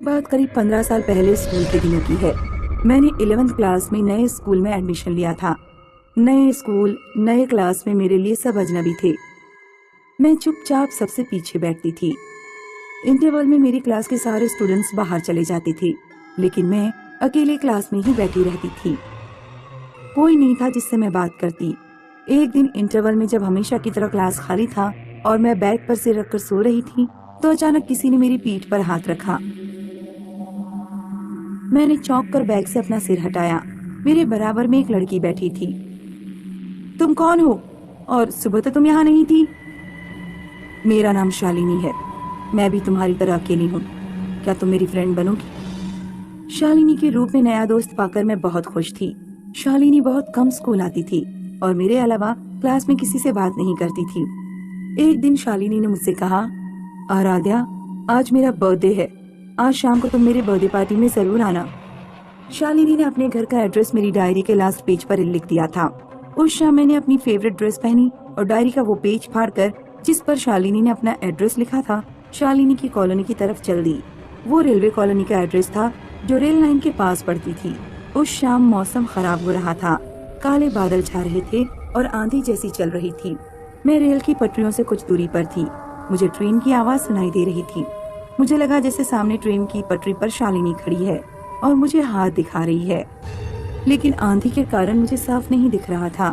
बात करीब 15 साल पहले स्कूल के दिनों की है। मैंने 11th क्लास में नए स्कूल में एडमिशन लिया था। नए स्कूल, नए क्लास में मेरे लिए सब अजनबी थे। मैं चुपचाप सबसे पीछे बैठती थी। इंटरवल में मेरी क्लास के सारे स्टूडेंट्स बाहर चले जाते थे, लेकिन मैं अकेले क्लास में ही बैठी रहती थी। कोई नहीं था जिससे मैं बात करती। एक दिन इंटरवल में जब हमेशा की तरह क्लास खाली था और मैं बैग पर सिर रखकर सो रही थी, तो अचानक किसी ने मेरी पीठ पर हाथ रखा। मैंने चौंक कर बैग से अपना सिर हटाया। मेरे बराबर में एक लड़की बैठी थी। तुम कौन हो? और सुबह तो तुम यहाँ नहीं थी। मेरा नाम शालिनी है। मैं भी तुम्हारी तरह अकेली हूँ। क्या तुम मेरी फ्रेंड बनोगी? शालिनी के रूप में नया दोस्त पाकर मैं बहुत खुश थी। शालिनी बहुत कम स्कूल आती थी और मेरे अलावा क्लास में किसी से बात नहीं करती थी। एक दिन शालिनी ने मुझसे कहा, आराध्या, आज मेरा बर्थडे है। आज शाम को तुम मेरे बर्थडे पार्टी में जरूर आना। शालिनी ने अपने घर का एड्रेस मेरी डायरी के लास्ट पेज पर लिख दिया था। उस शाम मैंने अपनी फेवरेट ड्रेस पहनी और डायरी का वो पेज फाड़कर जिस पर शालिनी ने अपना एड्रेस लिखा था, शालिनी की कॉलोनी की तरफ चल दी। वो रेलवे कॉलोनी का एड्रेस था जो रेल लाइन के पास पड़ती थी। उस शाम मौसम खराब हो रहा था। काले बादल छा रहे थे और आंधी जैसी चल रही थी। मैं रेल की पटरियों से कुछ दूरी पर थी। मुझे ट्रेन की आवाज सुनाई दे रही थी। मुझे लगा जैसे सामने ट्रेन की पटरी पर शालिनी खड़ी है और मुझे हाथ दिखा रही है, लेकिन आंधी के कारण मुझे साफ नहीं दिख रहा था।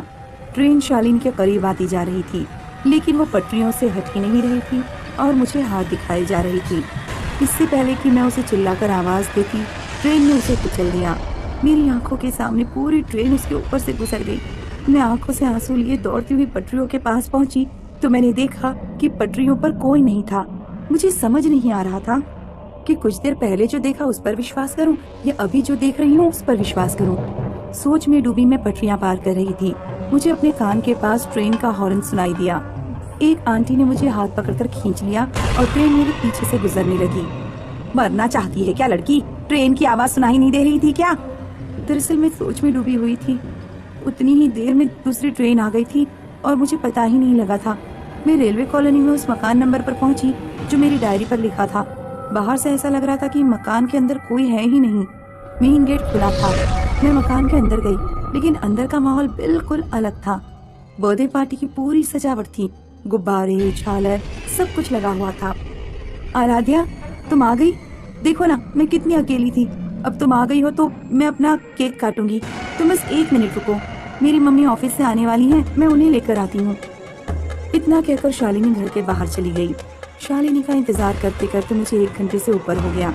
ट्रेन शालिनी के करीब आती जा रही थी, लेकिन वो पटरियों से हट ही नहीं रही थी और मुझे हाथ दिखाई जा रही थी। इससे पहले कि मैं उसे चिल्लाकर आवाज देती, ट्रेन ने उसे कुचल दिया। मेरी आंखों के सामने पूरी ट्रेन उसके ऊपर से गुजर गई। मैं आंखों से आंसू लिए दौड़ती हुई पटरियों के पास पहुंची तो मैंने देखा कि पटरियों पर कोई नहीं था। मुझे समझ नहीं आ रहा था कि कुछ देर पहले जो देखा उस पर विश्वास करूं या अभी जो देख रही हूं उस पर विश्वास करूं। सोच में डूबी मैं पटरियां पार कर रही थी। मुझे अपने कान के पास ट्रेन का हॉर्न सुनाई दिया। एक आंटी ने मुझे हाथ पकड़कर खींच लिया और ट्रेन मेरे पीछे से गुजरने लगी। मरना चाहती है क्या लड़की? ट्रेन की आवाज सुनाई नहीं दे रही थी क्या? दरअसल मैं सोच में डूबी हुई थी। उतनी ही देर में दूसरी ट्रेन आ गई थी और मुझे पता ही नहीं लगा था। मैं रेलवे कॉलोनी में उस मकान नंबर पर पहुंची जो मेरी डायरी पर लिखा था। बाहर से ऐसा लग रहा था कि मकान के अंदर कोई है ही नहीं। मेन गेट खुला था। मैं मकान के अंदर गई, लेकिन अंदर का माहौल बिल्कुल अलग था। बर्थडे पार्टी की पूरी सजावट थी। गुब्बारे, झालर, सब कुछ लगा हुआ था। आराध्या, तुम आ गई? देखो ना, मैं कितनी अकेली थी। अब तुम आ गई हो तो मैं अपना केक काटूंगी। तुम बस 1 मिनट रुको। मेरी मम्मी ऑफिस से आने वाली हैं, मैं उन्हें लेकर आती हूँ। इतना कहकर शालिनी घर के बाहर चली गई। शालिनी का इंतजार करते करते मुझे 1 घंटे से ऊपर हो गया।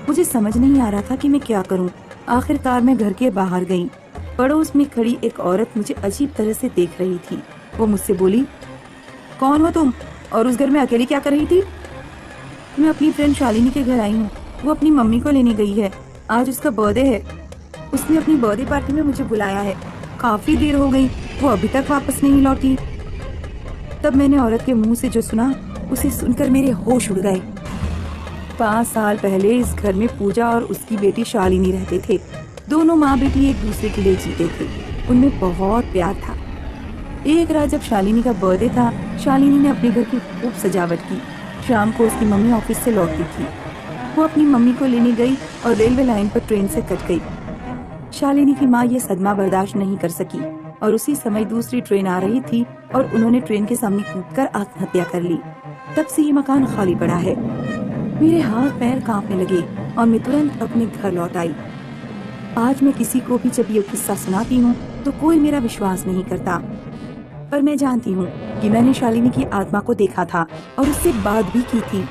मुझे समझ नहीं आ रहा था कि मैं क्या करूं। आखिरकार मैं घर के बाहर गई। पड़ोस में खड़ी एक औरत मुझे अजीब तरह से देख रही थी। वो मुझसे बोली, कौन हो तुम और उस घर में अकेली क्या कर रही थी? मैं अपनी फ्रेंड शालिनी के घर आई हूँ। वो अपनी मम्मी को लेने गई है। आज उसका बर्थडे है। उसने अपनी बर्थडे पार्टी में मुझे बुलाया है। काफी देर हो गई, वो अभी तक वापस नहीं लौटी। तब मैंने औरत के मुंह से जो सुना, उसे सुनकर मेरे होश उड़ गए। 5 साल पहले इस घर में पूजा और उसकी बेटी शालिनी रहते थे। दोनों माँ बेटी एक दूसरे के लिए जीते थे। उनमें बहुत प्यार था। एक रात जब शालिनी का बर्थडे था, शालिनी ने अपने घर की खूब सजावट की। शाम को उसकी मम्मी ऑफिस से लौटती थी। वो अपनी मम्मी को लेने गई और रेलवे लाइन पर ट्रेन से कट गई। शालिनी की माँ ये सदमा बर्दाश्त नहीं कर सकी और उसी समय दूसरी ट्रेन आ रही थी और उन्होंने ट्रेन के सामने कूदकर आत्महत्या कर ली। तब से ये मकान खाली पड़ा है। मेरे हाथ पैर कांपने लगे और मैं तुरंत अपने घर लौट आई। आज मैं किसी को भी जब ये किस्सा सुनाती हूँ तो कोई मेरा विश्वास नहीं करता, पर मैं जानती हूँ कि मैंने शालिनी की आत्मा को देखा था और उससे बात भी की थी।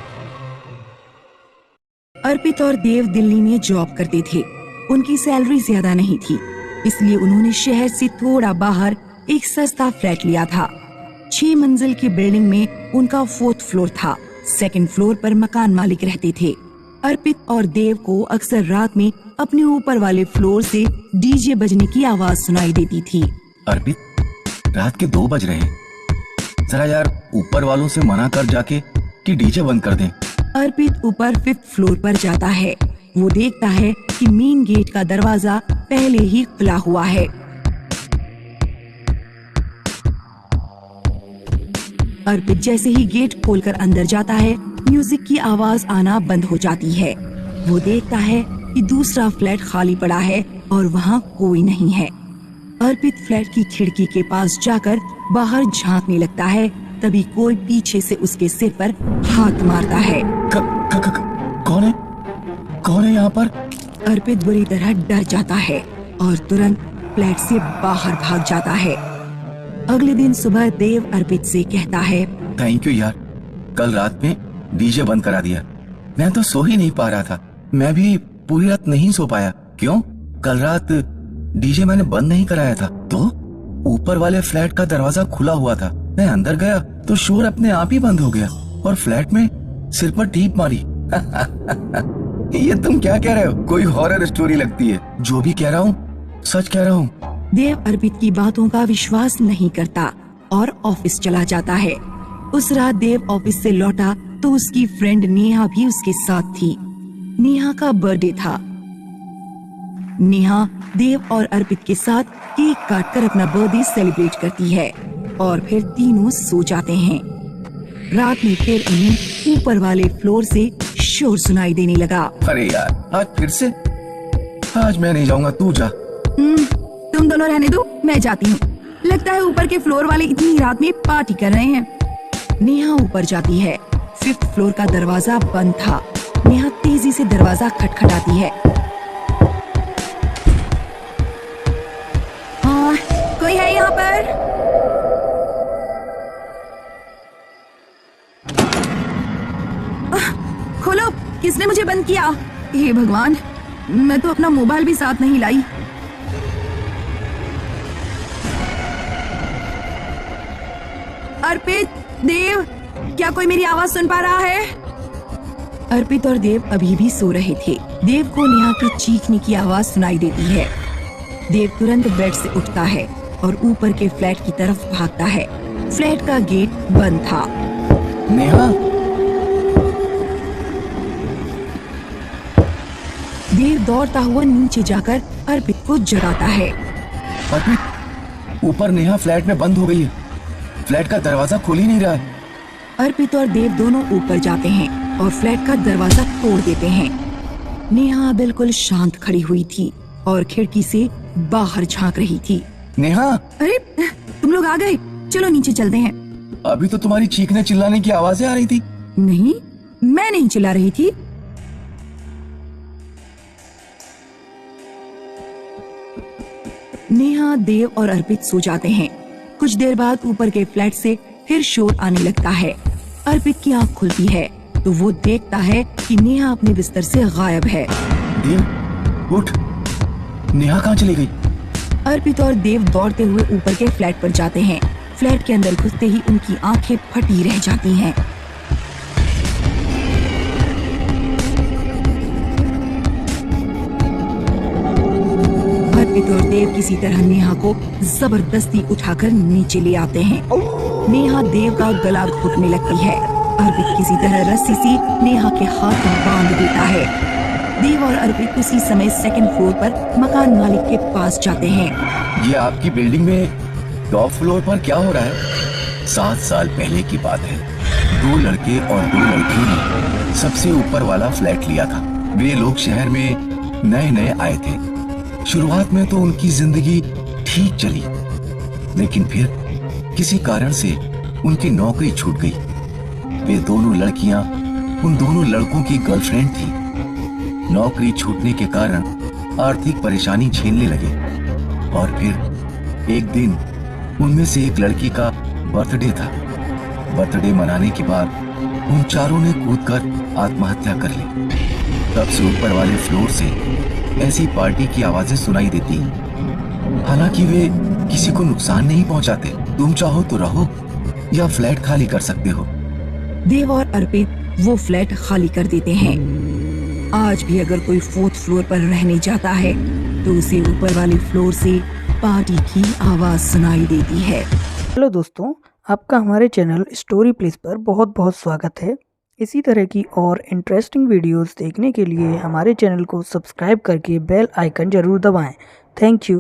अर्पित और देव दिल्ली में जॉब करते थे। उनकी सैलरी ज्यादा नहीं थी, इसलिए उन्होंने शहर से थोड़ा बाहर एक सस्ता फ्लैट लिया था। 6 मंजिल की बिल्डिंग में उनका 4th फ्लोर था। 2nd फ्लोर पर मकान मालिक रहते थे। अर्पित और देव को अक्सर रात में अपने ऊपर वाले फ्लोर से डीजे बजने की आवाज सुनाई देती थी। अर्पित, रात के 2 बज रहे हैं। जरा यार ऊपर वालों से मना कर जाके कि डीजे बंद कर दें। अर्पित ऊपर 5th फ्लोर पर जाता है। वो देखता है कि मेन गेट का दरवाजा पहले ही खुला हुआ है। अर्पित जैसे ही गेट खोलकर अंदर जाता है, म्यूजिक की आवाज आना बंद हो जाती है। वो देखता है कि दूसरा फ्लैट खाली पड़ा है और वहाँ कोई नहीं है। अर्पित फ्लैट की खिड़की के पास जाकर बाहर झांकने लगता है। तभी कोई पीछे से उसके सिर पर हाथ मारता है। कौन है? कौन है यहाँ पर? अर्पित बुरी तरह डर जाता है और तुरंत फ्लैट से बाहर भाग जाता है। अगले दिन सुबह देव अर्पित से कहता है, थैंक यू यार, कल रात में डीजे बंद करा दिया। मैं तो सो ही नहीं पा रहा था। मैं भी पूरी रात नहीं सो पाया। क्यों? कल रात डीजे मैंने बंद नहीं कराया था तो ऊपर वाले फ्लैट का दरवाजा खुला हुआ था। मैं अंदर गया तो शोर अपने आप ही बंद हो गया और फ्लैट में सिर पर टीप मारी। ये तुम क्या कह रहे हो? कोई हॉरर स्टोरी लगती है। जो भी कह रहा हूँ सच कह रहा हूँ। देव अर्पित की बातों का विश्वास नहीं करता और ऑफिस चला जाता है। उस रात देव ऑफिस से लौटा तो उसकी फ्रेंड नेहा भी उसके साथ थी। नेहा का बर्थडे था। नेहा देव और अर्पित के साथ केक काटकर अपना बर्थडे सेलिब्रेट करती है और फिर तीनों सो जाते हैं। रात में फिर उन्हें ऊपर वाले फ्लोर से शोर सुनाई देने लगा। अरे यार, आज फिर से? आज मैं नहीं जाऊंगा, तू जा। तुम दोनों रहने दो, मैं जाती हूँ। लगता है ऊपर के फ्लोर वाले इतनी रात में पार्टी कर रहे हैं। नेहा ऊपर जाती है। 5th फ्लोर का दरवाजा बंद था। नेहा तेजी से दरवाजा खटखटाती है। हाँ, कोई है यहाँ पर? खोलो, किसने मुझे बंद किया? हे भगवान, मैं तो अपना मोबाइल भी साथ नहीं लाई। अर्पित, देव, क्या कोई मेरी आवाज सुन पा रहा है? अर्पित और देव अभी भी सो रहे थे। देव को नेहा की चीखने की आवाज सुनाई देती है। देव तुरंत बेड से उठता है और ऊपर के फ्लैट की तरफ भागता है। फ्लैट का गेट बंद था। नेहा, देव दौड़ता हुआ नीचे जाकर अर्पित को जगाता है। अर्पित, ऊपर नेहा फ्लैट में बंद हो गई है। फ्लैट का दरवाजा खुल ही नहीं रहा है। अर्पित और देव दोनों ऊपर जाते हैं और फ्लैट का दरवाजा तोड़ देते हैं। नेहा बिल्कुल शांत खड़ी हुई थी और खिड़की से बाहर झांक रही थी। नेहा, अरे, तुम लोग आ गए, चलो नीचे चलते हैं। अभी तो तुम्हारी चीखने चिल्लाने की आवाजें आ रही थी। नहीं, मैं नहीं चिल्ला रही थी। नेहा, देव और अर्पित सो जाते हैं। कुछ देर बाद ऊपर के फ्लैट से फिर शोर आने लगता है। अर्पित की आंख खुलती है तो वो देखता है कि नेहा अपने बिस्तर से गायब है। देव, उठ। नेहा कहाँ चली गई? अर्पित और देव दौड़ते हुए ऊपर के फ्लैट पर जाते हैं। फ्लैट के अंदर घुसते ही उनकी आंखें फटी रह जाती हैं। अर्पित और देव किसी तरह नेहा को जबरदस्ती उठाकर नीचे ले आते हैं। नेहा देव का गला घोटने लगती है। अर्पित किसी तरह रस्सी से नेहा के हाथ बांध देता है। देव और अर्पित उसी समय 2nd फ्लोर पर मकान मालिक के पास जाते हैं। ये आपकी बिल्डिंग में टॉप फ्लोर पर क्या हो रहा है? 7 साल पहले की बात है। 2 लड़के और 2 लड़कियों ने सबसे ऊपर वाला फ्लैट लिया था। वे लोग शहर में नए नए आए थे। शुरुआत में तो उनकी जिंदगी ठीक चली, लेकिन फिर किसी कारण से उनकी नौकरी छूट गई। वे दोनों लड़कियां उन दोनों लड़कों की गर्लफ्रेंड थी। नौकरी छूटने के कारण आर्थिक परेशानी झेलने लगे और फिर एक दिन उनमें से एक लड़की का बर्थडे था। बर्थडे मनाने के बाद उन चारों ने कूदकर आत्महत्या कर ली। तब से ऊपर वाले फ्लोर से ऐसी पार्टी की आवाजें सुनाई देती हैं। हालांकि वे किसी को नुकसान नहीं पहुंचाते। तुम चाहो तो रहो या फ्लैट खाली कर सकते हो। देव और अर्पित वो फ्लैट खाली कर देते हैं। आज भी अगर कोई 4th फ्लोर पर रहने जाता है तो उसे ऊपर वाले फ्लोर से पार्टी की आवाज सुनाई देती है। हेलो दोस्तों, आपका हमारे चैनल स्टोरी प्लेस पर बहुत बहुत स्वागत है। इसी तरह की और इंटरेस्टिंग वीडियोस देखने के लिए हमारे चैनल को सब्सक्राइब करके बेल आइकन जरूर दबाएं। Thank you.